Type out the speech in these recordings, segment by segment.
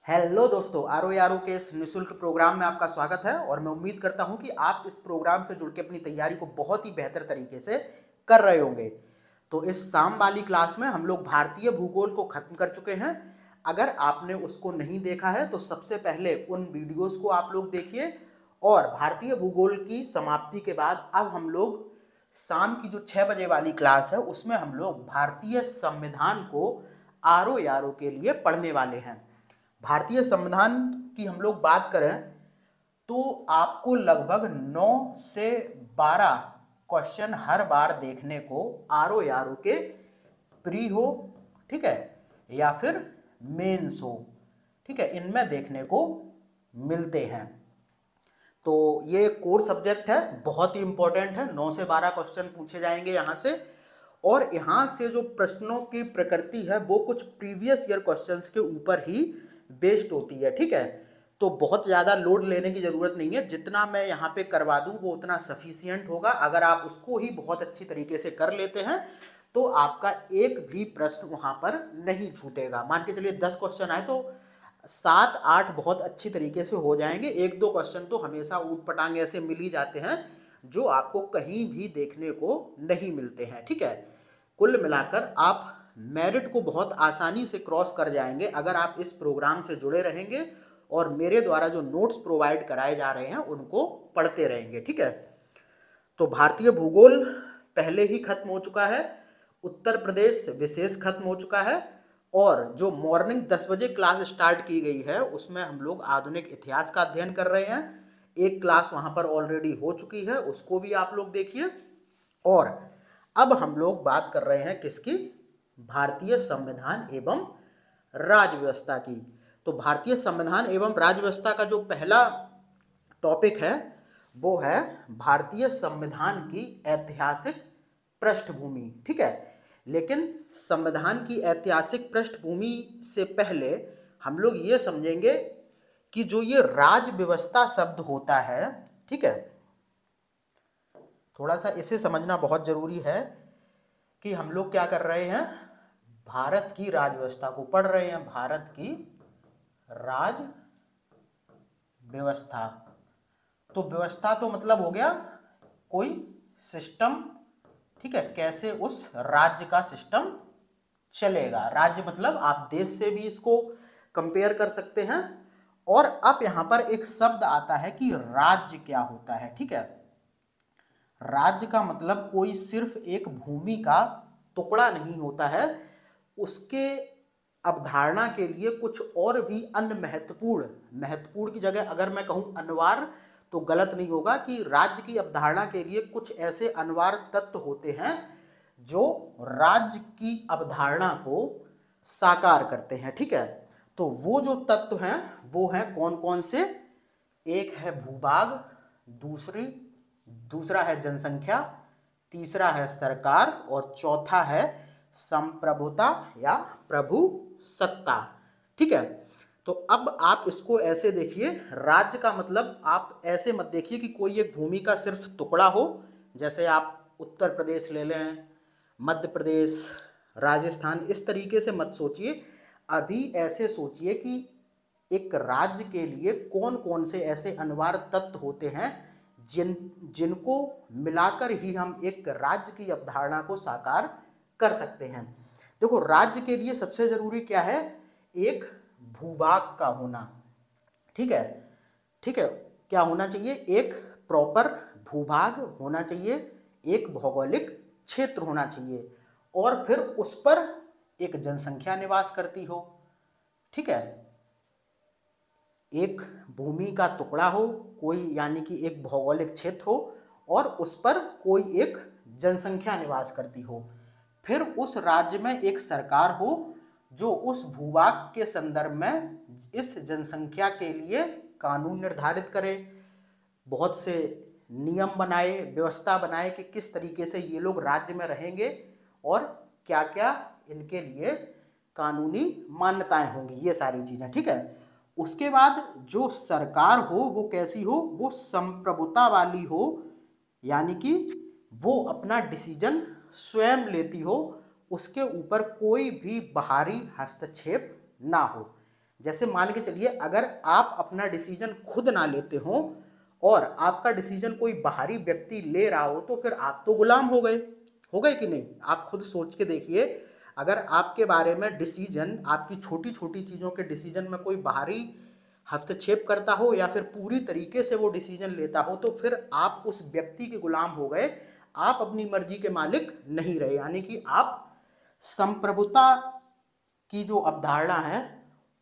Hello दोस्तों, R O R O के इस निःशुल्क प्रोग्राम में आपका स्वागत है। और मैं उम्मीद करता हूं कि आप इस प्रोग्राम से जुड़ के अपनी तैयारी को बहुत ही बेहतर तरीके से कर रहे होंगे। तो इस शाम वाली क्लास में हम लोग भारतीय भूगोल को खत्म कर चुके हैं। अगर आपने उसको नहीं देखा है तो सबसे पहले उन वीडियोस को आप लोग देखिए। और भारतीय भूगोल की समाप्ति के बाद अब हम लोग शाम की जो 6 बजे वाली क्लास है उसमें हम लोग भारतीय संविधान को आर ओ के लिए पढ़ने वाले हैं। भारतीय संविधान की हम लोग बात करें तो आपको लगभग 9 से 12 क्वेश्चन हर बार देखने को आर ओ के प्री हो, ठीक है, या फिर मेंस हो, ठीक है, इनमें देखने को मिलते हैं। तो ये कोर सब्जेक्ट है, बहुत ही इंपॉर्टेंट है। 9 से 12 क्वेश्चन पूछे जाएंगे यहाँ से। और यहाँ से जो प्रश्नों की प्रकृति है वो कुछ प्रीवियस ईयर क्वेश्चंस के ऊपर ही बेस्ड होती है, ठीक है। तो बहुत ज़्यादा लोड लेने की ज़रूरत नहीं है, जितना मैं यहाँ पे करवा दूँ वो उतना सफिशियंट होगा। अगर आप उसको ही बहुत अच्छी तरीके से कर लेते हैं तो आपका एक भी प्रश्न वहाँ पर नहीं छूटेगा। मान के चलिए 10 क्वेश्चन आए तो 7-8 बहुत अच्छी तरीके से हो जाएंगे। एक दो क्वेश्चन तो हमेशा ऊट पटांग ऐसे मिल ही जाते हैं जो आपको कहीं भी देखने को नहीं मिलते हैं, ठीक है। कुल मिलाकर आप मेरिट को बहुत आसानी से क्रॉस कर जाएंगे अगर आप इस प्रोग्राम से जुड़े रहेंगे और मेरे द्वारा जो नोट्स प्रोवाइड कराए जा रहे हैं उनको पढ़ते रहेंगे, ठीक है। तो भारतीय भूगोल पहले ही खत्म हो चुका है, उत्तर प्रदेश विशेष खत्म हो चुका है। और जो मॉर्निंग 10 बजे क्लास स्टार्ट की गई है उसमें हम लोग आधुनिक इतिहास का अध्ययन कर रहे हैं। एक क्लास वहाँ पर ऑलरेडी हो चुकी है, उसको भी आप लोग देखिए। और अब हम लोग बात कर रहे हैं किसकी? भारतीय संविधान एवं राज्य व्यवस्था की। तो भारतीय संविधान एवं राज्य व्यवस्था का जो पहला टॉपिक है वो है भारतीय संविधान की ऐतिहासिक पृष्ठभूमि, ठीक है। लेकिन संविधान की ऐतिहासिक पृष्ठभूमि से पहले हम लोग ये समझेंगे कि जो ये राज्य व्यवस्था शब्द होता है, ठीक है, थोड़ा सा इसे समझना बहुत जरूरी है कि हम लोग क्या कर रहे हैं, भारत की राज्य व्यवस्था को पढ़ रहे हैं। भारत की राज्य व्यवस्था, तो व्यवस्था तो मतलब हो गया कोई सिस्टम, ठीक है, कैसे उस राज्य का सिस्टम चलेगा। राज्य मतलब आप देश से भी इसको कंपेयर कर सकते हैं। और अब यहां पर एक शब्द आता है कि राज्य क्या होता है, ठीक है। राज्य का मतलब कोई सिर्फ एक भूमि का टुकड़ा नहीं होता है, उसके अवधारणा के लिए कुछ और भी अन्य महत्वपूर्ण की जगह अगर मैं कहूं अनिवार्य तो गलत नहीं होगा कि राज्य की अवधारणा के लिए कुछ ऐसे अनिवार्य तत्व होते हैं जो राज्य की अवधारणा को साकार करते हैं, ठीक है। तो वो जो तत्व हैं वो हैं कौन कौन से? एक है भूभाग, दूसरा है जनसंख्या, तीसरा है सरकार और चौथा है संप्रभुता या प्रभुसत्ता, ठीक है। तो अब आप इसको ऐसे देखिए, राज्य का मतलब आप ऐसे मत देखिए कि कोई एक भूमि का सिर्फ टुकड़ा हो। जैसे आप उत्तर प्रदेश ले लें, मध्य प्रदेश, राजस्थान, इस तरीके से मत सोचिए। अभी ऐसे सोचिए कि एक राज्य के लिए कौन कौन से ऐसे अनिवार्य तत्व होते हैं जिनको मिलाकर ही हम एक राज्य की अवधारणा को साकार कर सकते हैं। देखो, राज्य के लिए सबसे जरूरी क्या है? एक भूभाग का होना, ठीक है, ठीक है। क्या होना चाहिए? एक प्रॉपर भूभाग होना चाहिए, एक भौगोलिक क्षेत्र होना चाहिए और फिर उस पर एक जनसंख्या निवास करती हो, ठीक है। एक भूमि का टुकड़ा हो कोई, यानी कि एक भौगोलिक क्षेत्र हो और उस पर कोई एक जनसंख्या निवास करती हो। फिर उस राज्य में एक सरकार हो जो उस भूभाग के संदर्भ में इस जनसंख्या के लिए कानून निर्धारित करे, बहुत से नियम बनाए, व्यवस्था बनाए कि किस तरीके से ये लोग राज्य में रहेंगे और क्या क्या इनके लिए कानूनी मान्यताएं होंगी, ये सारी चीजें, ठीक है। उसके बाद जो सरकार हो वो कैसी हो? वो संप्रभुता वाली हो, यानी कि वो अपना डिसीजन स्वयं लेती हो, उसके ऊपर कोई भी बाहरी हस्तक्षेप ना हो। जैसे मान के चलिए अगर आप अपना डिसीजन खुद ना लेते हो और आपका डिसीजन कोई बाहरी व्यक्ति ले रहा हो तो फिर आप तो गुलाम हो गए कि नहीं। आप खुद सोच के देखिए, अगर आपके बारे में डिसीजन, आपकी छोटी छोटी चीज़ों के डिसीजन में कोई बाहरी हस्तक्षेप करता हो या फिर पूरी तरीके से वो डिसीजन लेता हो तो फिर आप उस व्यक्ति के गुलाम हो गए, आप अपनी मर्जी के मालिक नहीं रहे। यानी कि आप संप्रभुता की जो अवधारणा है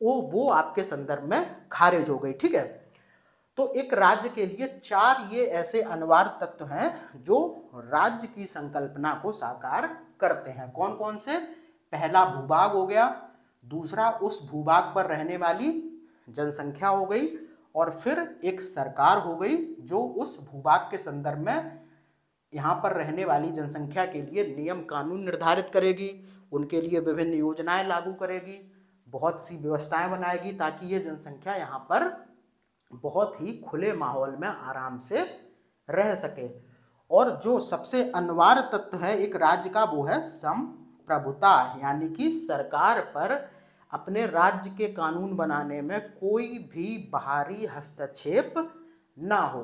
वो आपके संदर्भ में खारिज हो गई। ठीक है, तो एक राज्य के लिए 4 ये ऐसे अनिवार्य तत्व हैं जो राज्य की संकल्पना को साकार करते हैं। कौन कौन से? पहला भूभाग हो गया, दूसरा उस भूभाग पर रहने वाली जनसंख्या हो गई, और फिर एक सरकार हो गई जो उस भूभाग के संदर्भ में यहाँ पर रहने वाली जनसंख्या के लिए नियम कानून निर्धारित करेगी, उनके लिए विभिन्न योजनाएं लागू करेगी, बहुत सी व्यवस्थाएं बनाएगी ताकि ये जनसंख्या यहाँ पर बहुत ही खुले माहौल में आराम से रह सके। और जो सबसे अनिवार्य तत्व है एक राज्य का वो है संप्रभुता, यानी कि सरकार पर अपने राज्य के कानून बनाने में कोई भी बाहरी हस्तक्षेप ना हो।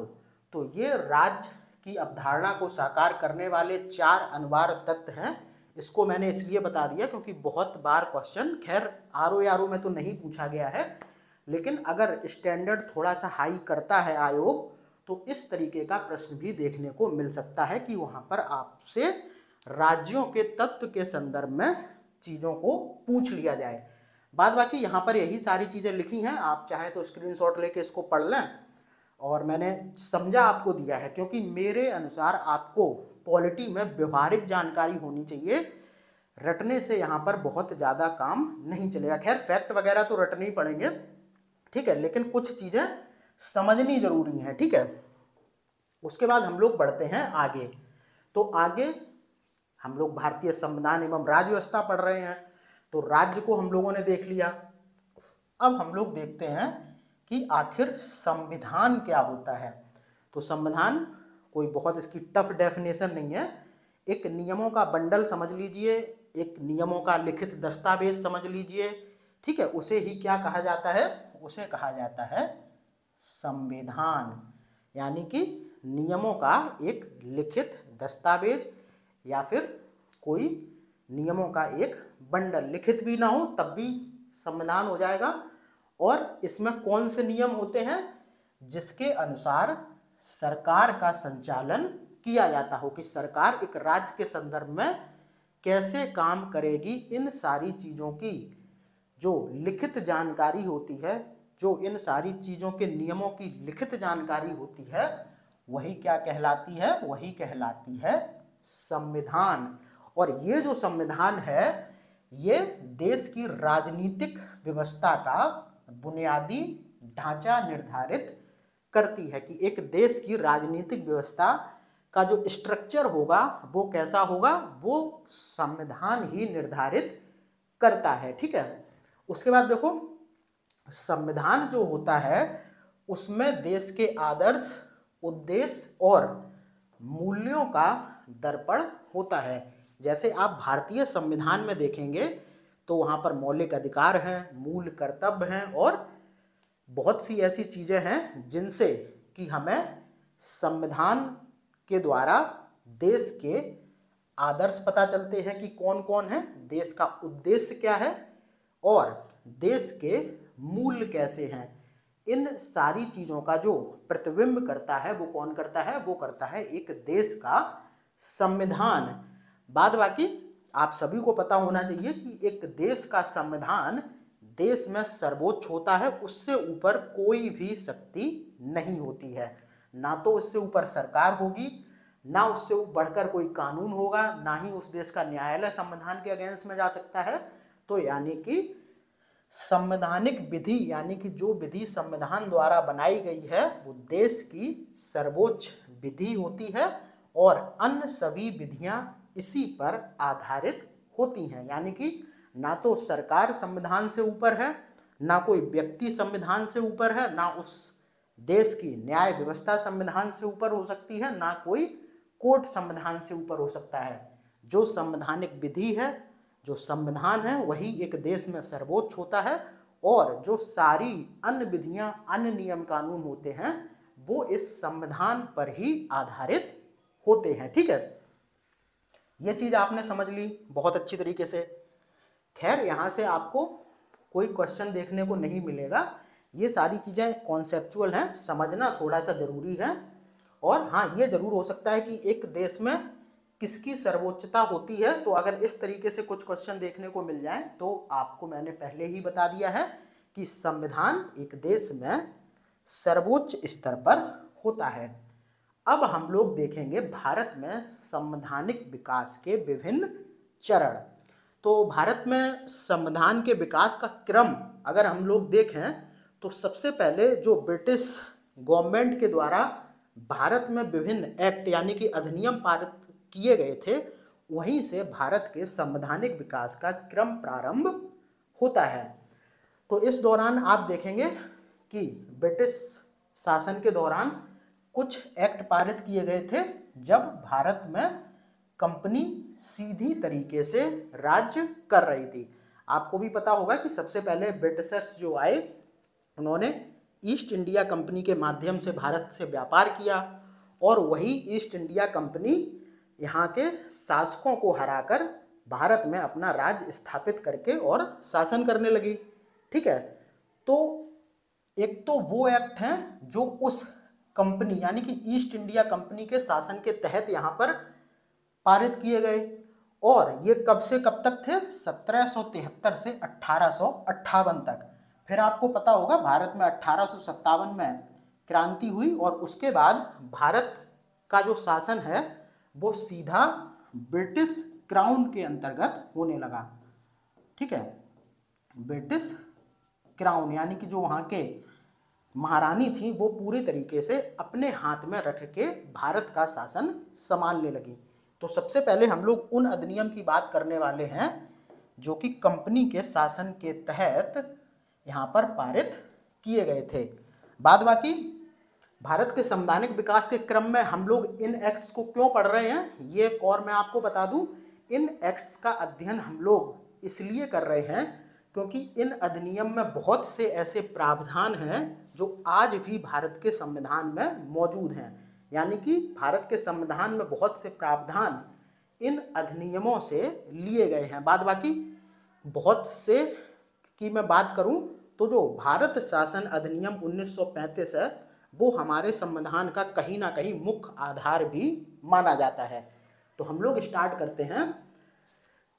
तो ये राज्य की अवधारणा को साकार करने वाले 4 अनिवार्य तत्व हैं। इसको मैंने इसलिए बता दिया क्योंकि बहुत बार क्वेश्चन, खैर RO में तो नहीं पूछा गया है, लेकिन अगर स्टैंडर्ड थोड़ा सा हाई करता है आयोग तो इस तरीके का प्रश्न भी देखने को मिल सकता है कि वहाँ पर आपसे राज्यों के तत्व के संदर्भ में चीज़ों को पूछ लिया जाए। बाद बाकी यहाँ पर यही सारी चीज़ें लिखी हैं, आप चाहें तो स्क्रीनशॉट लेके इसको पढ़ लें, और मैंने समझा आपको दिया है क्योंकि मेरे अनुसार आपको पॉलिटी में व्यवहारिक जानकारी होनी चाहिए। रटने से यहाँ पर बहुत ज़्यादा काम नहीं चलेगा। खैर फैक्ट वगैरह तो रटने ही पड़ेंगे, ठीक है, लेकिन कुछ चीज़ें समझनी जरूरी हैं। ठीक है, उसके बाद हम लोग बढ़ते हैं आगे। तो आगे हम लोग भारतीय संविधान एवं राज्य व्यवस्था पढ़ रहे हैं, तो राज्य को हम लोगों ने देख लिया। अब हम लोग देखते हैं कि आखिर संविधान क्या होता है। तो संविधान कोई बहुत इसकी टफ डेफिनेशन नहीं है, एक नियमों का बंडल समझ लीजिए, एक नियमों का लिखित दस्तावेज समझ लीजिए। ठीक है, उसे ही क्या कहा जाता है? उसे कहा जाता है संविधान, यानी कि नियमों का एक लिखित दस्तावेज या फिर कोई नियमों का एक बंडल, लिखित भी ना हो तब भी संविधान हो जाएगा। और इसमें कौन से नियम होते हैं? जिसके अनुसार सरकार का संचालन किया जाता हो, कि सरकार एक राज्य के संदर्भ में कैसे काम करेगी, इन सारी चीज़ों की जो लिखित जानकारी होती है, जो इन सारी चीज़ों के नियमों की लिखित जानकारी होती है, वही क्या कहलाती है? वही कहलाती है संविधान। और ये जो संविधान है ये देश की राजनीतिक व्यवस्था का बुनियादी ढांचा निर्धारित करती है कि एक देश की राजनीतिक व्यवस्था का जो स्ट्रक्चर होगा वो कैसा होगा, वो संविधान ही निर्धारित करता है। ठीक है, उसके बाद देखो संविधान जो होता है उसमें देश के आदर्श, उद्देश्य और मूल्यों का दर्पण होता है। जैसे आप भारतीय संविधान में देखेंगे तो वहाँ पर मौलिक अधिकार हैं, मूल कर्तव्य हैं और बहुत सी ऐसी चीज़ें हैं जिनसे कि हमें संविधान के द्वारा देश के आदर्श पता चलते हैं कि कौन कौन है, देश का उद्देश्य क्या है और देश के मूल्य कैसे हैं। इन सारी चीज़ों का जो प्रतिबिंब करता है वो कौन करता है? वो करता है एक देश का संविधान। बाद बाकी आप सभी को पता होना चाहिए कि एक देश का संविधान देश में सर्वोच्च होता है, उससे ऊपर कोई भी शक्ति नहीं होती है। ना तो उससे ऊपर सरकार होगी, ना उससे बढ़कर कोई कानून होगा, ना ही उस देश का न्यायालय संविधान के अगेंस्ट में जा सकता है। तो यानी कि संवैधानिक विधि, यानी कि जो विधि संविधान द्वारा बनाई गई है वो देश की सर्वोच्च विधि होती है और अन्य सभी विधियां इसी पर आधारित होती हैं। यानी कि ना तो सरकार संविधान से ऊपर है, ना कोई व्यक्ति संविधान से ऊपर है, ना उस देश की न्याय व्यवस्था संविधान से ऊपर हो सकती है, ना कोई कोर्ट संविधान से ऊपर हो सकता है। जो संवैधानिक विधि है, जो संविधान है, वही एक देश में सर्वोच्च होता है और जो सारी अन्य विधियां, अन्य नियम कानून होते हैं वो इस संविधान पर ही आधारित होते हैं। ठीक है, ये चीज आपने समझ ली बहुत अच्छी तरीके से। खैर यहाँ से आपको कोई क्वेश्चन देखने को नहीं मिलेगा, ये सारी चीजें कॉन्सेप्चुअल हैं, समझना थोड़ा सा जरूरी है। और हाँ, ये जरूर हो सकता है कि एक देश में किसकी सर्वोच्चता होती है, तो अगर इस तरीके से कुछ क्वेश्चन देखने को मिल जाए तो आपको मैंने पहले ही बता दिया है कि संविधान एक देश में सर्वोच्च स्तर पर होता है। अब हम लोग देखेंगे भारत में संवैधानिक विकास के विभिन्न चरण। तो भारत में संविधान के विकास का क्रम अगर हम लोग देखें तो सबसे पहले जो ब्रिटिश गवर्नमेंट के द्वारा भारत में विभिन्न एक्ट यानी कि अधिनियम पारित किए गए थे, वहीं से भारत के संवैधानिक विकास का क्रम प्रारंभ होता है। तो इस दौरान आप देखेंगे कि ब्रिटिश शासन के दौरान कुछ एक्ट पारित किए गए थे जब भारत में कंपनी सीधी तरीके से राज्य कर रही थी। आपको भी पता होगा कि सबसे पहले ब्रिटिशर्स जो आए उन्होंने ईस्ट इंडिया कंपनी के माध्यम से भारत से व्यापार किया और वही ईस्ट इंडिया कंपनी यहाँ के शासकों को हराकर भारत में अपना राज्य स्थापित करके और शासन करने लगी। ठीक है, तो एक तो वो एक्ट हैं जो उस कंपनी यानी कि ईस्ट इंडिया कंपनी के शासन के तहत यहाँ पर पारित किए गए, और ये कब से कब तक थे, 1773 से 1858 तक। फिर आपको पता होगा भारत में 1857 में क्रांति हुई और उसके बाद भारत का जो शासन है वो सीधा ब्रिटिश क्राउन के अंतर्गत होने लगा। ठीक है, ब्रिटिश क्राउन यानी कि जो वहाँ के महारानी थी वो पूरी तरीके से अपने हाथ में रख के भारत का शासन संभालने लगी। तो सबसे पहले हम लोग उन अधिनियम की बात करने वाले हैं जो कि कंपनी के शासन के तहत यहाँ पर पारित किए गए थे। बाद बाकी भारत के संवैधानिक विकास के क्रम में हम लोग इन एक्ट्स को क्यों पढ़ रहे हैं ये और मैं आपको बता दूं, इन एक्ट्स का अध्ययन हम लोग इसलिए कर रहे हैं क्योंकि इन अधिनियम में बहुत से ऐसे प्रावधान हैं जो आज भी भारत के संविधान में मौजूद हैं। यानी कि भारत के संविधान में बहुत से प्रावधान इन अधिनियमों से लिए गए हैं। बाद बाकी बहुत से की मैं बात करूं तो जो भारत शासन अधिनियम 1935 है वो हमारे संविधान का कहीं ना कहीं मुख्य आधार भी माना जाता है। तो हम लोग स्टार्ट करते हैं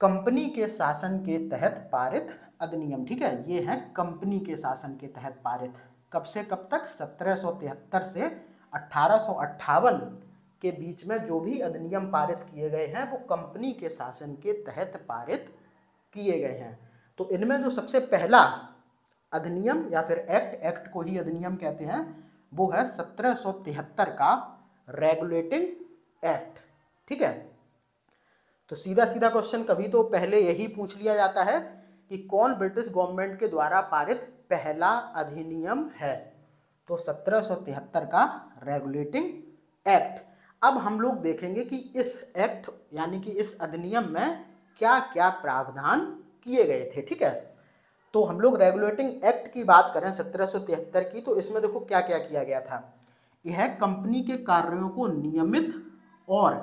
कंपनी के शासन के तहत पारित अधिनियम। ठीक है, ये है कंपनी के शासन के तहत पारित, कब से कब तक, 1773 से 1858 के बीच में जो भी अधिनियम पारित किए गए हैं वो कंपनी के शासन के तहत पारित किए गए हैं। तो इनमें जो सबसे पहला अधिनियम या फिर एक्ट को ही अधिनियम कहते हैं, वो है 1773 का रेगुलेटिंग एक्ट। ठीक है, तो सीधा सीधा क्वेश्चन कभी तो पहले यही पूछ लिया जाता है कि कौन ब्रिटिश गवर्नमेंट के द्वारा पारित पहला अधिनियम है, तो 1773 का रेगुलेटिंग एक्ट। अब हम लोग देखेंगे कि इस एक्ट यानी कि इस अधिनियम में क्या क्या प्रावधान किए गए थे। ठीक है, तो हम लोग रेगुलेटिंग एक्ट की बात करें 1773 की, तो इसमें देखो क्या क्या किया गया था। यह कंपनी के कार्यों को नियमित और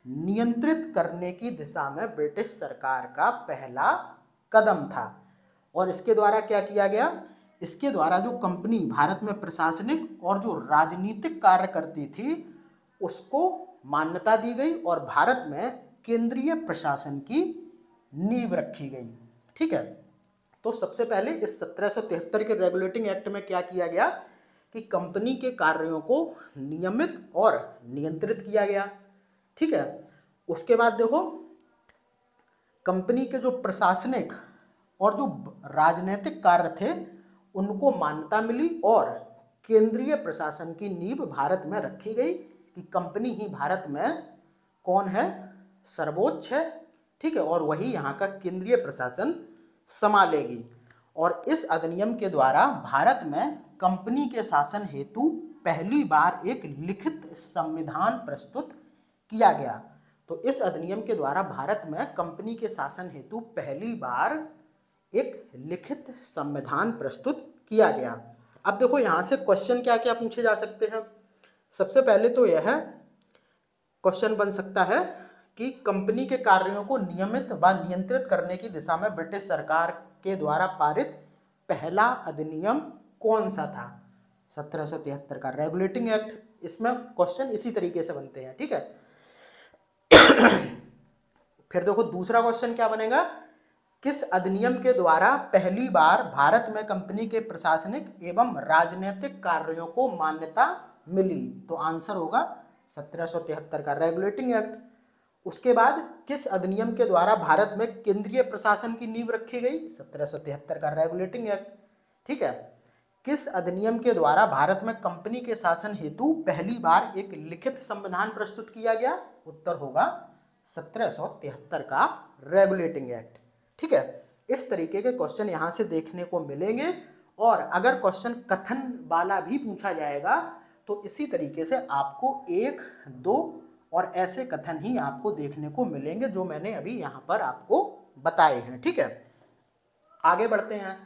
नियंत्रित करने की दिशा में ब्रिटिश सरकार का पहला कदम था। और इसके द्वारा क्या किया गया, इसके द्वारा जो कंपनी भारत में प्रशासनिक और जो राजनीतिक कार्य करती थी उसको मान्यता दी गई और भारत में केंद्रीय प्रशासन की नींव रखी गई। ठीक है, तो सबसे पहले इस 1773 के रेगुलेटिंग एक्ट में क्या किया गया कि कंपनी के कार्यों को नियमित और नियंत्रित किया गया। ठीक है, उसके बाद देखो कंपनी के जो प्रशासनिक और जो राजनीतिक कार्य थे उनको मान्यता मिली और केंद्रीय प्रशासन की नींव भारत में रखी गई कि कंपनी ही भारत में कौन है, सर्वोच्च है। ठीक है, और वही यहाँ का केंद्रीय प्रशासन संभालेगी। और इस अधिनियम के द्वारा भारत में कंपनी के शासन हेतु पहली बार एक लिखित संविधान प्रस्तुत किया गया। तो इस अधिनियम के द्वारा भारत में कंपनी के शासन हेतु पहली बार एक लिखित संविधान प्रस्तुत किया गया। अब देखो यहाँ से क्वेश्चन क्या क्या पूछे जा सकते हैं। सबसे पहले तो यह क्वेश्चन बन सकता है कि कंपनी के कार्यों को नियमित व नियंत्रित करने की दिशा में ब्रिटिश सरकार के द्वारा पारित पहला अधिनियम कौन सा था। 1773 का रेगुलेटिंग एक्ट। इसमें क्वेश्चन इसी तरीके से बनते हैं, ठीक है। फिर देखो दूसरा क्वेश्चन क्या बनेगा, किस अधिनियम के द्वारा पहली बार भारत में कंपनी के प्रशासनिक एवं राजनीतिक कार्यों को मान्यता मिली। तो आंसर होगा 1773 का रेगुलेटिंग एक्ट। उसके बाद किस अधिनियम के द्वारा भारत में केंद्रीय प्रशासन की नींव रखी गई। 1773 का रेगुलेटिंग एक्ट, ठीक है। किस अधिनियम के द्वारा भारत में कंपनी के शासन हेतु पहली बार एक लिखित संविधान प्रस्तुत किया गया। उत्तर होगा 1773 का रेगुलेटिंग एक्ट, ठीक है। इस तरीके के क्वेश्चन यहाँ से देखने को मिलेंगे। और अगर क्वेश्चन कथन वाला भी पूछा जाएगा तो इसी तरीके से आपको 1, 2 और ऐसे कथन ही आपको देखने को मिलेंगे जो मैंने अभी यहाँ पर आपको बताए हैं, ठीक है। आगे बढ़ते हैं।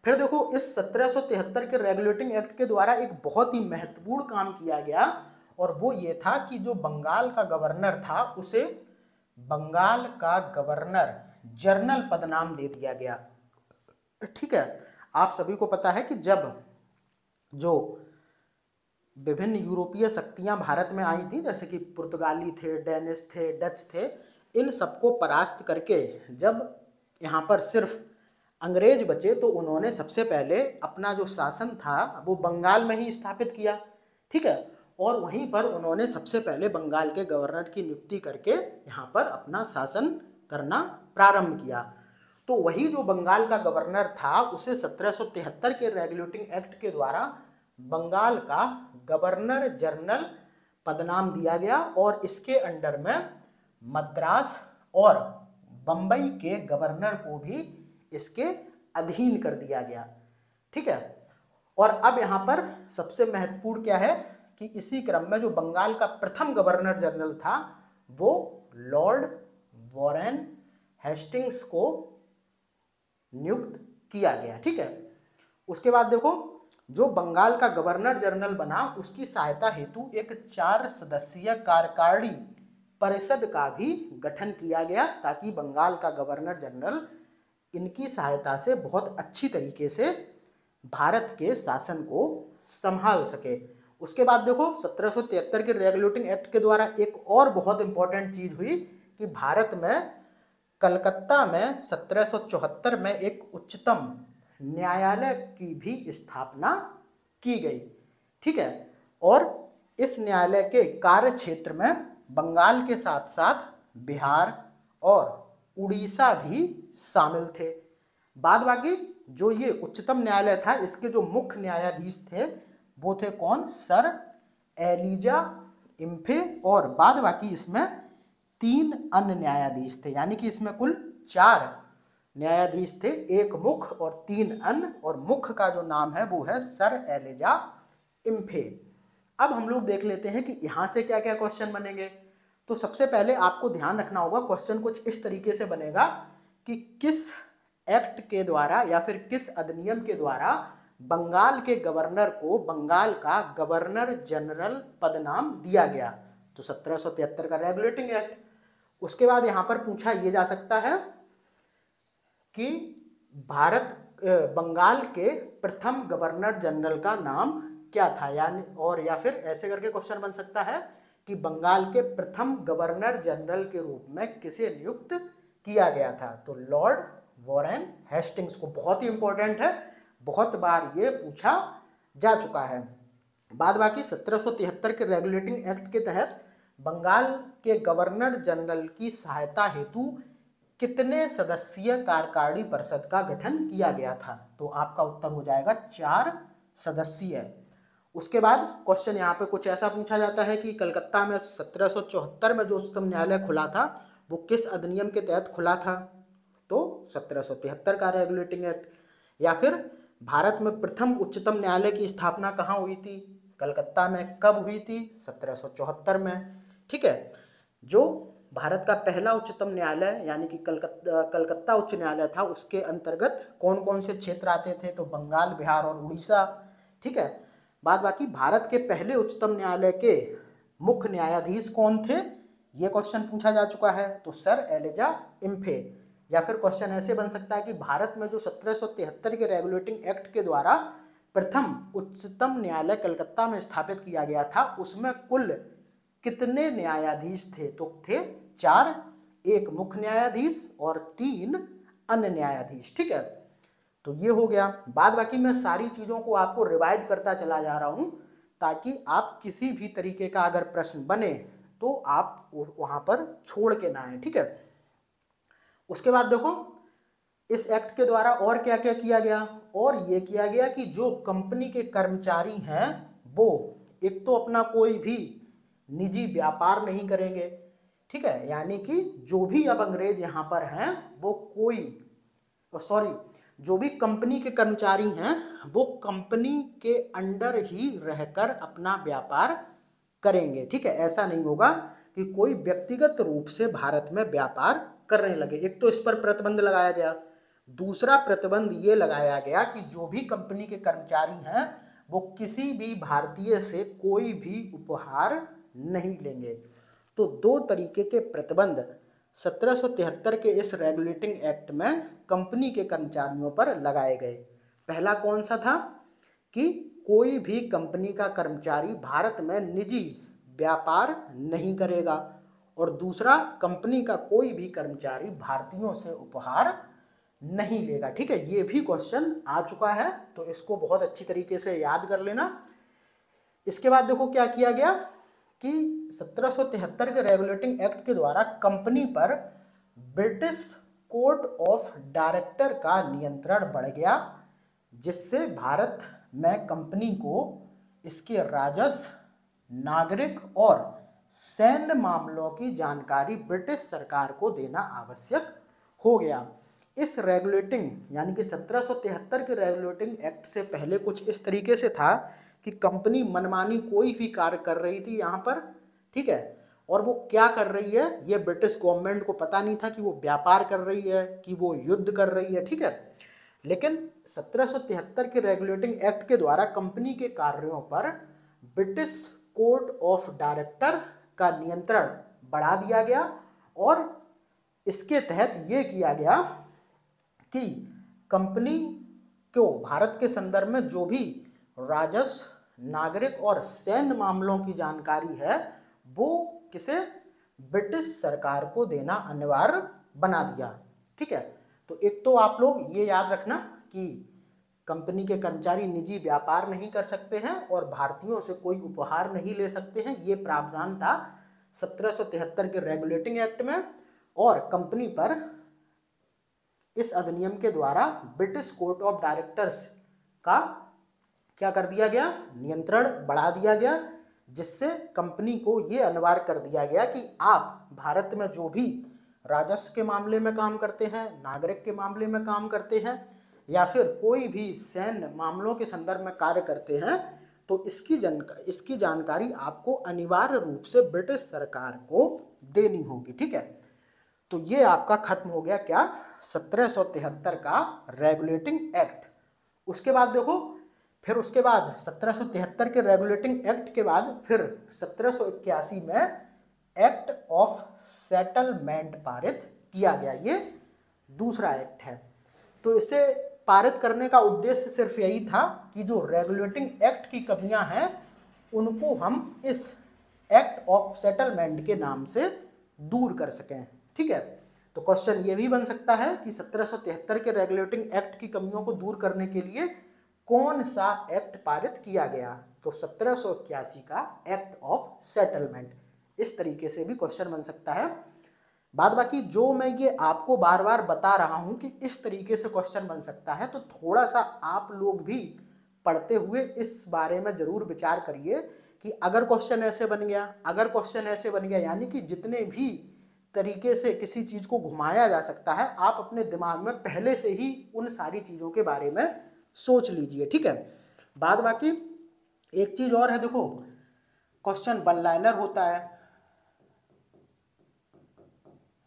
फिर देखो इस 1773 के रेगुलेटिंग एक्ट के द्वारा एक बहुत ही महत्वपूर्ण काम किया गया और वो ये था कि जो बंगाल का गवर्नर था उसे बंगाल का गवर्नर जनरल पदनाम दे दिया गया, ठीक है। आप सभी को पता है कि जब जो विभिन्न यूरोपीय शक्तियां भारत में आई थी, जैसे कि पुर्तगाली थे, डेनिश थे, डच थे, इन सबको परास्त करके जब यहाँ पर सिर्फ अंग्रेज बचे तो उन्होंने सबसे पहले अपना जो शासन था वो बंगाल में ही स्थापित किया, ठीक है। और वहीं पर उन्होंने सबसे पहले बंगाल के गवर्नर की नियुक्ति करके यहाँ पर अपना शासन करना प्रारंभ किया। तो वही जो बंगाल का गवर्नर था उसे 1773 के रेगुलेटिंग एक्ट के द्वारा बंगाल का गवर्नर जनरल पदनाम दिया गया और इसके अंडर में मद्रास और बंबई के गवर्नर को भी इसके अधीन कर दिया गया, ठीक है। और अब यहाँ पर सबसे महत्वपूर्ण क्या है कि इसी क्रम में जो बंगाल का प्रथम गवर्नर जनरल था वो लॉर्ड वॉरेन हेस्टिंग्स को नियुक्त किया गया, ठीक है। उसके बाद देखो जो बंगाल का गवर्नर जनरल बना उसकी सहायता हेतु एक 4 सदस्यीय कार्यकारिणी परिषद का भी गठन किया गया ताकि बंगाल का गवर्नर जनरल इनकी सहायता से बहुत अच्छी तरीके से भारत के शासन को संभाल सके। उसके बाद देखो 1773 के रेगुलेटिंग एक्ट के द्वारा एक और बहुत इंपॉर्टेंट चीज हुई कि भारत में कलकत्ता में 1774 में एक उच्चतम न्यायालय की भी स्थापना की गई, ठीक है। और इस न्यायालय के कार्य क्षेत्र में बंगाल के साथ साथ बिहार और उड़ीसा भी शामिल थे। बाद बाकी जो ये उच्चतम न्यायालय था इसके जो मुख्य न्यायाधीश थे वो थे कौन, सर एलिजा इम्फे, और बाद बाकी इसमें 3 अन्य न्यायाधीश थे, यानी कि इसमें कुल 4 न्यायाधीश थे, 1 मुख्य और 3 अन्य, और मुख्य का जो नाम है वो है सर एलिजा इम्फे। अब हम लोग देख लेते हैं कि यहाँ से क्या क्या क्वेश्चन बनेंगे। तो सबसे पहले आपको ध्यान रखना होगा, क्वेश्चन कुछ इस तरीके से बनेगा कि किस एक्ट के द्वारा या फिर किस अधिनियम के द्वारा बंगाल के गवर्नर को बंगाल का गवर्नर जनरल पदनाम दिया गया। तो 1773 का रेगुलेटिंग एक्ट। उसके बाद यहाँ पर पूछा ये जा सकता है कि भारत बंगाल के प्रथम गवर्नर जनरल का नाम क्या था, यानी और या फिर ऐसे करके क्वेश्चन बन सकता है कि बंगाल के प्रथम गवर्नर जनरल के रूप में किसे नियुक्त किया गया था। तो लॉर्ड वॉरेन हेस्टिंग्स को, बहुत ही इंपॉर्टेंट है, बहुत बार ये पूछा जा चुका है। बाद बाकी 1773 के रेगुलेटिंग एक्ट के तहत बंगाल के गवर्नर जनरल की सहायता हेतु कितने सदस्यीय कार्यकारिणी परिषद का गठन किया गया था। तो आपका उत्तर हो जाएगा 4 सदस्यीय। उसके बाद क्वेश्चन यहाँ पे कुछ ऐसा पूछा जाता है कि कलकत्ता में 1774 में जो उच्चतम न्यायालय खुला था वो किस अधिनियम के तहत खुला था। तो 1773 का रेगुलेटिंग एक्ट। या फिर भारत में प्रथम उच्चतम न्यायालय की स्थापना कहाँ हुई थी, कलकत्ता में, कब हुई थी, 1774 में, ठीक है। जो भारत का पहला उच्चतम न्यायालय यानी कि कलकत्ता उच्च न्यायालय था, उसके अंतर्गत कौन कौन से क्षेत्र आते थे, तो बंगाल, बिहार और उड़ीसा। ठीक है, बाद बाकी भारत के पहले उच्चतम न्यायालय के मुख्य न्यायाधीश कौन थे, ये क्वेश्चन पूछा जा चुका है, तो सर एलिजा इम्फे। या फिर क्वेश्चन ऐसे बन सकता है कि भारत में जो 1773 के रेगुलेटिंग एक्ट के द्वारा प्रथम उच्चतम न्यायालय कलकत्ता में स्थापित किया गया था, उसमें कुल कितने न्यायाधीश थे, तो थे 4, एक मुख्य न्यायाधीश और 3 अन्य न्यायाधीश। ठीक है, तो ये हो गया। बाद बाकी मैं सारी चीज़ों को आपको रिवाइज करता चला जा रहा हूँ ताकि आप किसी भी तरीके का अगर प्रश्न बने तो आप वहाँ पर छोड़ के ना आए। ठीक है, उसके बाद देखो इस एक्ट के द्वारा और क्या क्या किया गया, और ये किया गया कि जो कंपनी के कर्मचारी हैं वो एक तो अपना कोई भी निजी व्यापार नहीं करेंगे। ठीक है, यानी कि जो भी अब अंग्रेज यहाँ पर हैं वो जो भी कंपनी के कर्मचारी हैं वो कंपनी के अंडर ही रहकर अपना व्यापार करेंगे। ठीक है, ऐसा नहीं होगा कि कोई व्यक्तिगत रूप से भारत में व्यापार करने लगे। एक तो इस पर प्रतिबंध लगाया गया, दूसरा प्रतिबंध ये लगाया गया कि जो भी कंपनी के कर्मचारी हैं वो किसी भी भारतीय से कोई भी उपहार नहीं लेंगे। तो 2 तरीके के प्रतिबंध 1773 के इस रेगुलेटिंग एक्ट में कंपनी के कर्मचारियों पर लगाए गए। पहला कौन सा था कि कोई भी कंपनी का कर्मचारी भारत में निजी व्यापार नहीं करेगा, और दूसरा कंपनी का कोई भी कर्मचारी भारतीयों से उपहार नहीं लेगा। ठीक है, ये भी क्वेश्चन आ चुका है, तो इसको बहुत अच्छी तरीके से याद कर लेना। इसके बाद देखो क्या किया गया कि 1773 के रेगुलेटिंग एक्ट के द्वारा कंपनी पर ब्रिटिश कोर्ट ऑफ डायरेक्टर का नियंत्रण बढ़ गया, जिससे भारत में कंपनी को इसके राजस्व, नागरिक और सैन्य मामलों की जानकारी ब्रिटिश सरकार को देना आवश्यक हो गया। इस रेगुलेटिंग यानी कि 1773 के रेगुलेटिंग एक्ट से पहले कुछ इस तरीके से था कि कंपनी मनमानी कोई भी कार्य कर रही थी यहाँ पर। ठीक है, और वो क्या कर रही है ये ब्रिटिश गवर्नमेंट को पता नहीं था कि वो व्यापार कर रही है कि वो युद्ध कर रही है। ठीक है, लेकिन 1773 के रेगुलेटिंग एक्ट के द्वारा कंपनी के कार्यों पर ब्रिटिश कोर्ट ऑफ डायरेक्टर का नियंत्रण बढ़ा दिया गया, और इसके तहत ये किया गया कि कंपनी को भारत के संदर्भ में जो भी राजस्व, नागरिक और सैन्य मामलों की जानकारी है वो किसे, ब्रिटिश सरकार को देना अनिवार्य बना दिया। ठीक है, तो एक तो आप लोग ये याद रखना कि कंपनी के कर्मचारी निजी व्यापार नहीं कर सकते हैं और भारतीयों से कोई उपहार नहीं ले सकते हैं, ये प्रावधान था 1773 के रेगुलेटिंग एक्ट में। और कंपनी पर इस अधिनियम के द्वारा ब्रिटिश कोर्ट ऑफ डायरेक्टर्स का क्या कर दिया गया, नियंत्रण बढ़ा दिया गया, जिससे कंपनी को ये अनिवार्य कर दिया गया कि आप भारत में जो भी राजस्व के मामले में काम करते हैं, नागरिक के मामले में काम करते हैं, या फिर कोई भी सैन्य मामलों के संदर्भ में कार्य करते हैं, तो इसकी जानकारी आपको अनिवार्य रूप से ब्रिटिश सरकार को देनी होगी। ठीक है, तो ये आपका खत्म हो गया क्या, 1773 का रेगुलेटिंग एक्ट। उसके बाद देखो फिर उसके बाद 1773 के रेगुलेटिंग एक्ट के बाद फिर 1781 में एक्ट ऑफ सेटलमेंट पारित किया गया। ये दूसरा एक्ट है। तो इसे पारित करने का उद्देश्य सिर्फ यही था कि जो रेगुलेटिंग एक्ट की कमियां हैं उनको हम इस एक्ट ऑफ सेटलमेंट के नाम से दूर कर सकें। ठीक है, तो क्वेश्चन ये भी बन सकता है कि 1773 के रेगुलेटिंग एक्ट की कमियों को दूर करने के लिए कौन सा एक्ट पारित किया गया, तो 1781 का एक्ट ऑफ सेटलमेंट। इस तरीके से भी क्वेश्चन बन सकता है। बाद बाकी जो मैं ये आपको बार बार बता रहा हूं कि इस तरीके से क्वेश्चन बन सकता है, तो थोड़ा सा आप लोग भी पढ़ते हुए इस बारे में जरूर विचार करिए कि अगर क्वेश्चन ऐसे बन गया, अगर क्वेश्चन ऐसे बन गया, यानी कि जितने भी तरीके से किसी चीज को घुमाया जा सकता है आप अपने दिमाग में पहले से ही उन सारी चीजों के बारे में सोच लीजिए। ठीक है, बाद बाकी एक चीज और है, देखो क्वेश्चन वन लाइनर होता है,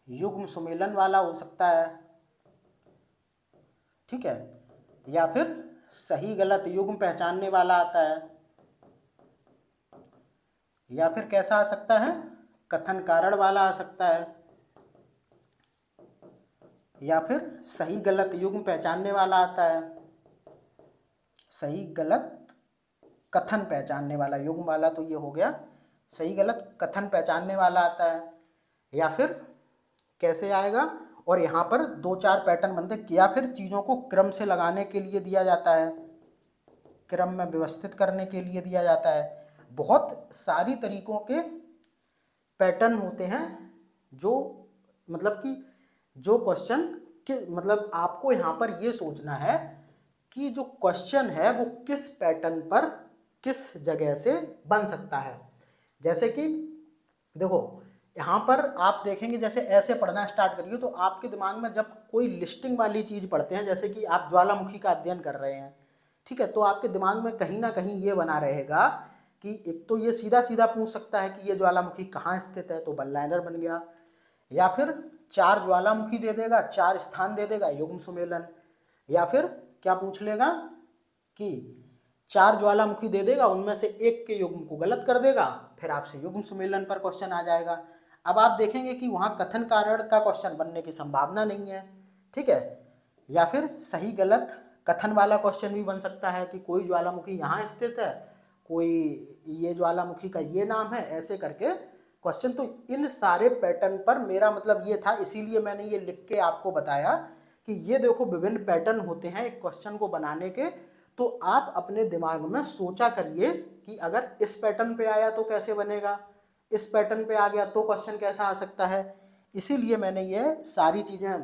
युग्म सुमेलन वाला हो सकता है, ठीक है, या फिर सही गलत युग्म पहचानने वाला आता है, या फिर कैसा आ सकता है, कथन कारण वाला आ सकता है, या फिर सही गलत युग्म पहचानने वाला आता है, सही गलत कथन पहचानने वाला, युग्म वाला तो ये हो गया, सही गलत कथन पहचानने वाला आता है, या फिर कैसे आएगा, और यहाँ पर 2-4 पैटर्न बनते हैं, या फिर चीज़ों को क्रम से लगाने के लिए दिया जाता है, क्रम में व्यवस्थित करने के लिए दिया जाता है। बहुत सारी तरीकों के पैटर्न होते हैं जो मतलब कि जो क्वेश्चन के मतलब आपको यहाँ पर ये सोचना है कि जो क्वेश्चन है वो किस पैटर्न पर किस जगह से बन सकता है। जैसे कि देखो यहाँ पर आप देखेंगे, जैसे ऐसे पढ़ना स्टार्ट करिए तो आपके दिमाग में जब कोई लिस्टिंग वाली चीज़ पढ़ते हैं, जैसे कि आप ज्वालामुखी का अध्ययन कर रहे हैं, ठीक है, तो आपके दिमाग में कहीं ना कहीं ये बना रहेगा कि एक तो ये सीधा सीधा पूछ सकता है कि ये ज्वालामुखी कहाँ स्थित है, तो वन लाइनर बन गया, या फिर 4 ज्वालामुखी दे देगा, 4 स्थान दे देगा, युग्म सुमेलन, या फिर क्या पूछ लेगा कि 4 ज्वालामुखी दे देगा, उनमें से एक के युग्म को गलत कर देगा, फिर आपसे युग्म सुमेलन पर क्वेश्चन आ जाएगा। अब आप देखेंगे कि वहाँ कथन कारण का क्वेश्चन बनने की संभावना नहीं है, ठीक है, या फिर सही गलत कथन वाला क्वेश्चन भी बन सकता है कि कोई ज्वालामुखी यहाँ स्थित है, कोई ये ज्वालामुखी का ये नाम है, ऐसे करके क्वेश्चन। तो इन सारे पैटर्न पर मेरा मतलब ये था, इसीलिए मैंने ये लिख के आपको बताया कि ये देखो विभिन्न पैटर्न होते हैं एक क्वेश्चन को बनाने के। तो आप अपने दिमाग में सोचा करिए कि अगर इस पैटर्न पे आया तो कैसे बनेगा, इस पैटर्न पे आ गया तो क्वेश्चन कैसा आ सकता है। इसीलिए मैंने ये सारी चीज़ें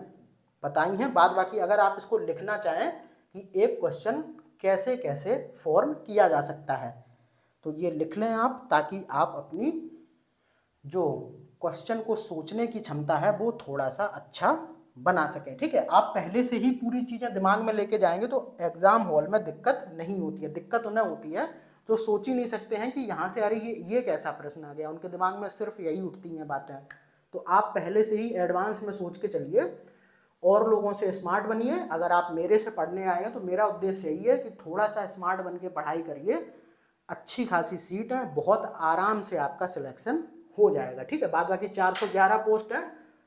बताई हैं। बाद बाकी अगर आप इसको लिखना चाहें कि एक क्वेश्चन कैसे कैसे फॉर्म किया जा सकता है तो ये लिख लें आप, ताकि आप अपनी जो क्वेश्चन को सोचने की क्षमता है वो थोड़ा सा अच्छा बना सकें, ठीक है। आप पहले से ही पूरी चीज़ें दिमाग में लेके जाएंगे तो एग्ज़ाम हॉल में दिक्कत नहीं होती है। दिक्कत उन्हें होती है जो सोच ही नहीं सकते हैं कि यहाँ से अरे ये कैसा प्रश्न आ गया, उनके दिमाग में सिर्फ यही उठती हैं बातें। तो आप पहले से ही एडवांस में सोच के चलिए और लोगों से स्मार्ट बनिए। अगर आप मेरे से पढ़ने आए हैं तो मेरा उद्देश्य यही है कि थोड़ा सा स्मार्ट बन के पढ़ाई करिए। अच्छी खासी सीट है, बहुत आराम से आपका सिलेक्शन हो जाएगा, ठीक है। बाद बाकी 411 पोस्ट है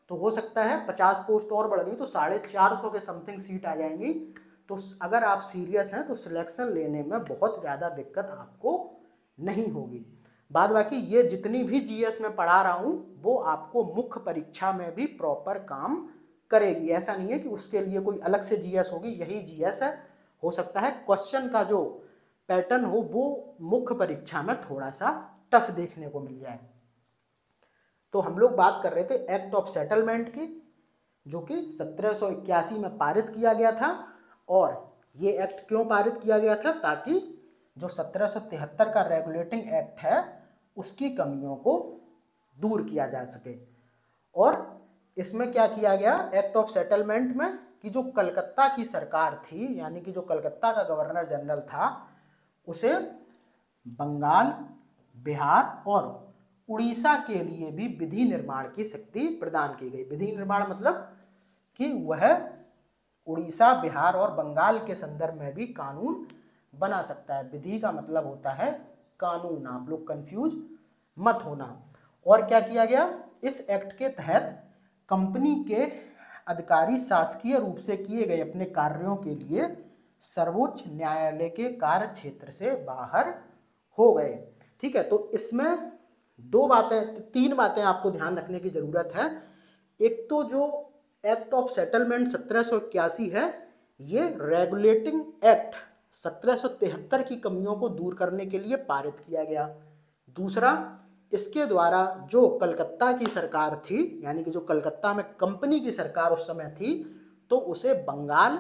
तो हो सकता है 50 पोस्ट और बढ़ गई तो 450 के समथिंग सीट आ जाएंगी। तो अगर आप सीरियस हैं तो सिलेक्शन लेने में बहुत ज़्यादा दिक्कत आपको नहीं होगी। बाद बाकी ये जितनी भी जीएस में पढ़ा रहा हूँ वो आपको मुख्य परीक्षा में भी प्रॉपर काम करेगी। ऐसा नहीं है कि उसके लिए कोई अलग से जीएस होगी, यही जीएस है। हो सकता है क्वेश्चन का जो पैटर्न हो वो मुख्य परीक्षा में थोड़ा सा टफ देखने को मिल जाए। तो हम लोग बात कर रहे थे एक्ट ऑफ सेटलमेंट की, जो कि 1781 में पारित किया गया था। और ये एक्ट क्यों पारित किया गया था, ताकि जो 1773 का रेगुलेटिंग एक्ट है उसकी कमियों को दूर किया जा सके। और इसमें क्या किया गया एक्ट ऑफ सेटलमेंट में कि जो कलकत्ता की सरकार थी, यानी कि जो कलकत्ता का गवर्नर जनरल था, उसे बंगाल, बिहार और उड़ीसा के लिए भी विधि निर्माण की शक्ति प्रदान की गई। विधि निर्माण मतलब कि वह उड़ीसा, बिहार और बंगाल के संदर्भ में भी कानून बना सकता है। विधि का मतलब होता है कानून, आप लोग कंफ्यूज मत होना। और क्या किया गया, इस एक्ट के तहत कंपनी के अधिकारी शासकीय रूप से किए गए अपने कार्यों के लिए सर्वोच्च न्यायालय के कार्य क्षेत्र से बाहर हो गए, ठीक है। तो इसमें तीन बातें आपको ध्यान रखने की जरूरत है। एक तो जो एक्ट ऑफ सेटलमेंट 1781 है, ये रेगुलेटिंग एक्ट 1773 की कमियों को दूर करने के लिए पारित किया गया। दूसरा, इसके द्वारा जो कलकत्ता की सरकार थी, यानी कि जो कलकत्ता में कंपनी की सरकार उस समय थी, तो उसे बंगाल,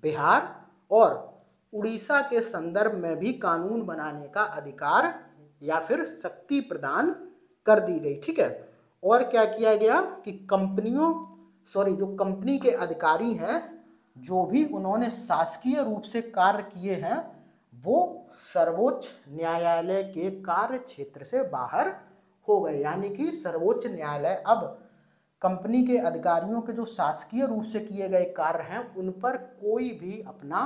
बिहार और उड़ीसा के संदर्भ में भी कानून बनाने का अधिकार या फिर शक्ति प्रदान कर दी गई, ठीक है। और क्या किया गया कि जो कंपनी के अधिकारी हैं, जो भी उन्होंने शासकीय रूप से कार्य किए हैं, वो सर्वोच्च न्यायालय के कार्य क्षेत्र से बाहर हो गए। यानी कि सर्वोच्च न्यायालय अब कंपनी के अधिकारियों के जो शासकीय रूप से किए गए कार्य हैं उन पर कोई भी अपना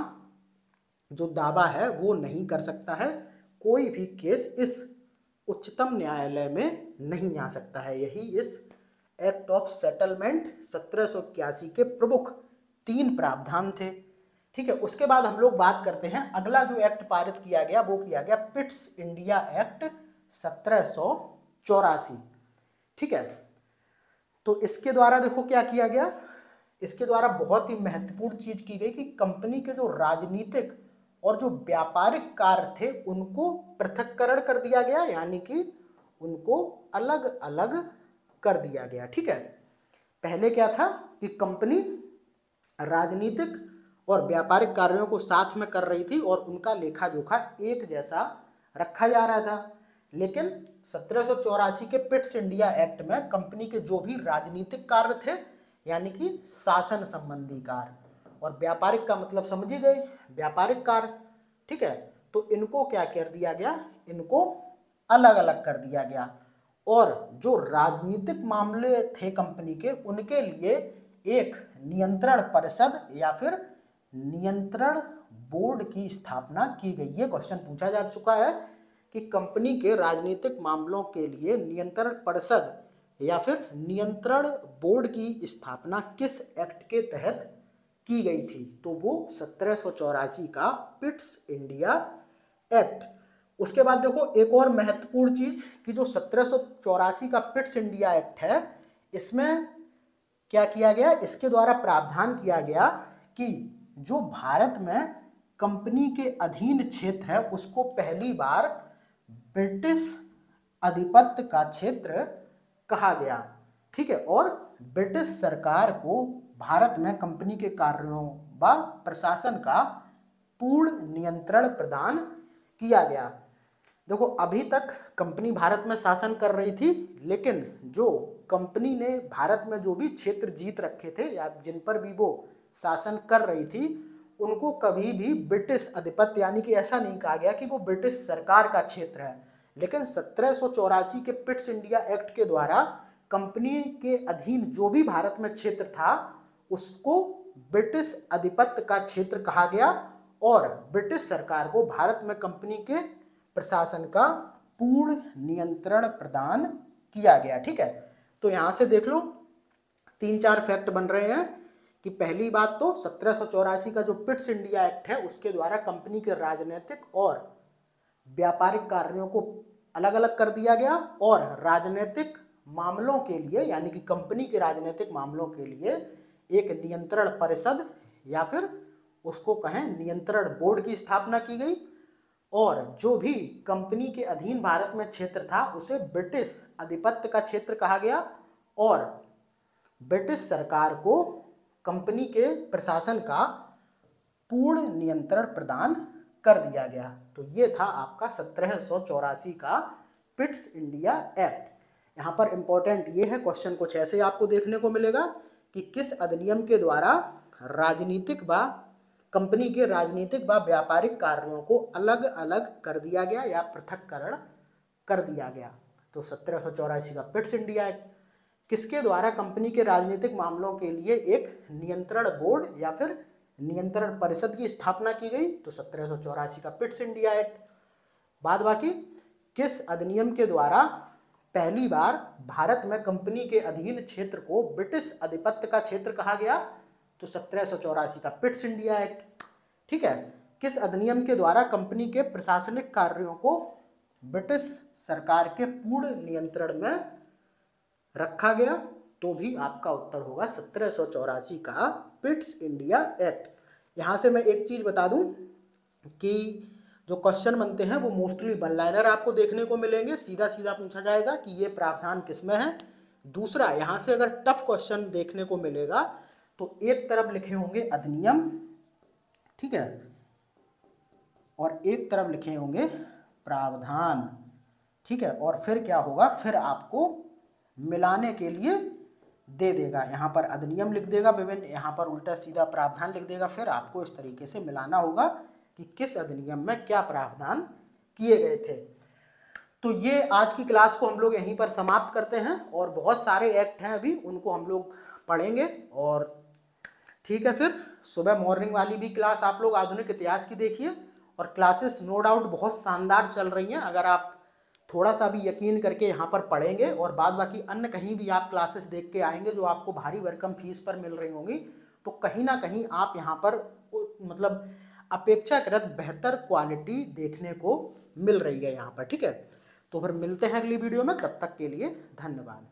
जो दावा है वो नहीं कर सकता है, कोई भी केस इस उच्चतम न्यायालय में नहीं आ सकता है। यही इस एक्ट ऑफ सेटलमेंट 1781 के प्रमुख 3 प्रावधान थे। ठीक है, उसके बाद हम लोग बात करते हैं अगला जो एक्ट पारित किया गया वो किया गया पिट्स इंडिया एक्ट 1784। ठीक है, तो इसके द्वारा देखो क्या किया गया, इसके द्वारा बहुत ही महत्वपूर्ण चीज की गई कि कंपनी के जो राजनीतिक और जो व्यापारिक कार्य थे उनको पृथक्करण कर दिया गया, यानी कि उनको अलग अलग कर दिया गया। ठीक है, पहले क्या था कि कंपनी राजनीतिक और व्यापारिक कार्यों को साथ में कर रही थी और उनका लेखा जोखा एक जैसा रखा जा रहा था, लेकिन 1784 के पिट्स इंडिया एक्ट में कंपनी के जो भी राजनीतिक कार्य थे, यानी कि शासन संबंधी कार्य, और व्यापारिक का मतलब समझ ही गए, व्यापारिक कार्य। ठीक है, तो इनको क्या कर दिया गया, इनको अलग अलग कर दिया गया, और जो राजनीतिक मामले थे कंपनी के उनके लिए एक नियंत्रण परिषद या फिर नियंत्रण बोर्ड की स्थापना की गई। ये क्वेश्चन पूछा जा चुका है कि कंपनी के राजनीतिक मामलों के लिए नियंत्रण परिषद या फिर नियंत्रण बोर्ड की स्थापना किस एक्ट के तहत की गई थी, तो वो 1784 का पिट्स इंडिया एक्ट। उसके बाद देखो एक और महत्वपूर्ण चीज कि जो 1784 का पिट्स इंडिया एक्ट है, इसमें क्या किया गया, इसके द्वारा प्रावधान किया गया कि जो भारत में कंपनी के अधीन क्षेत्र है उसको पहली बार ब्रिटिश आधिपत्य का क्षेत्र कहा गया। ठीक है, और ब्रिटिश सरकार को भारत में कंपनी के कार्यों व प्रशासन का पूर्ण नियंत्रण प्रदान किया गया। देखो अभी तक कंपनी भारत में शासन कर रही थी, लेकिन जो कंपनी ने भारत में जो भी क्षेत्र जीत रखे थे या जिन पर भी वो शासन कर रही थी उनको कभी भी ब्रिटिश आधिपत्य, यानी कि ऐसा नहीं कहा गया कि वो ब्रिटिश सरकार का क्षेत्र है, लेकिन 1784 के पिट्स इंडिया एक्ट के द्वारा कंपनी के अधीन जो भी भारत में क्षेत्र था उसको ब्रिटिश आधिपत्य का क्षेत्र कहा गया और ब्रिटिश सरकार को भारत में कंपनी के प्रशासन का पूर्ण नियंत्रण प्रदान किया गया। ठीक है, तो यहां से देख लो 3-4 फैक्ट बन रहे हैं कि पहली बात तो 1784 का जो पिट्स इंडिया एक्ट है उसके द्वारा कंपनी के राजनीतिक और व्यापारिक कार्यों को अलग अलग कर दिया गया, और राजनीतिक मामलों के लिए यानी कि कंपनी के राजनीतिक मामलों के लिए एक नियंत्रण परिषद या फिर उसको कहें नियंत्रण बोर्ड की स्थापना की गई, और जो भी कंपनी के अधीन भारत में क्षेत्र था उसे ब्रिटिश आधिपत्य का क्षेत्र कहा गया और ब्रिटिश सरकार को कंपनी के प्रशासन का पूर्ण नियंत्रण प्रदान कर दिया गया। तो ये था आपका 1784 का पिट्स इंडिया एक्ट। यहाँ पर इंपॉर्टेंट ये है, क्वेश्चन कुछ ऐसे आपको देखने को मिलेगा कि किस अधिनियम के द्वारा राजनीतिक व कंपनी के राजनीतिक व व्यापारिक कार्यों को अलग अलग कर दिया गया या पृथक्करण कर दिया गया। तो 1784 का पिट्स इंडिया एक्ट। किसके द्वारा कंपनी के राजनीतिक मामलों के लिए एक नियंत्रण बोर्ड या फिर नियंत्रण परिषद की स्थापना की गई, तो 1784 का पिट्स इंडिया एक्ट। बाद बाकी किस अधिनियम के द्वारा पहली बार भारत में कंपनी के अधीन क्षेत्र को ब्रिटिश आधिपत्य का क्षेत्र कहा गया, तो 1784 का पिट्स इंडिया एक्ट। ठीक है, किस अधिनियम के द्वारा कंपनी के प्रशासनिक कार्यों को ब्रिटिश सरकार के पूर्ण नियंत्रण में रखा गया, तो भी आपका उत्तर होगा 1784 का पिट्स इंडिया एक्ट। यहाँ से मैं एक चीज बता दूं कि जो क्वेश्चन बनते हैं वो मोस्टली वन लाइनर आपको देखने को मिलेंगे, सीधा सीधा पूछा जाएगा कि ये प्रावधान किसमें है। दूसरा, यहाँ से अगर टफ क्वेश्चन देखने को मिलेगा तो एक तरफ लिखे होंगे अधिनियम, ठीक है, और एक तरफ लिखे होंगे प्रावधान, ठीक है, और फिर क्या होगा, फिर आपको मिलाने के लिए दे देगा, यहाँ पर अधिनियम लिख देगा विभिन्न, यहाँ पर उल्टा सीधा प्रावधान लिख देगा, फिर आपको इस तरीके से मिलाना होगा कि किस अधिनियम में क्या प्रावधान किए गए थे। तो ये आज की क्लास को हम लोग यहीं पर समाप्त करते हैं, और बहुत सारे एक्ट हैं अभी, उनको हम लोग पढ़ेंगे। और ठीक है, फिर सुबह मॉर्निंग वाली भी क्लास आप लोग आधुनिक इतिहास की देखिए। और क्लासेस नो डाउट बहुत शानदार चल रही हैं, अगर आप थोड़ा सा भी यकीन करके यहाँ पर पढ़ेंगे और बाद बाकी अन्य कहीं भी आप क्लासेस देख के आएंगे जो आपको भारी भरकम फीस पर मिल रही होंगी, तो कहीं ना कहीं आप यहाँ पर मतलब अपेक्षाकृत बेहतर क्वालिटी देखने को मिल रही है यहाँ पर। ठीक है, तो फिर मिलते हैं अगली वीडियो में, तब तक के लिए धन्यवाद।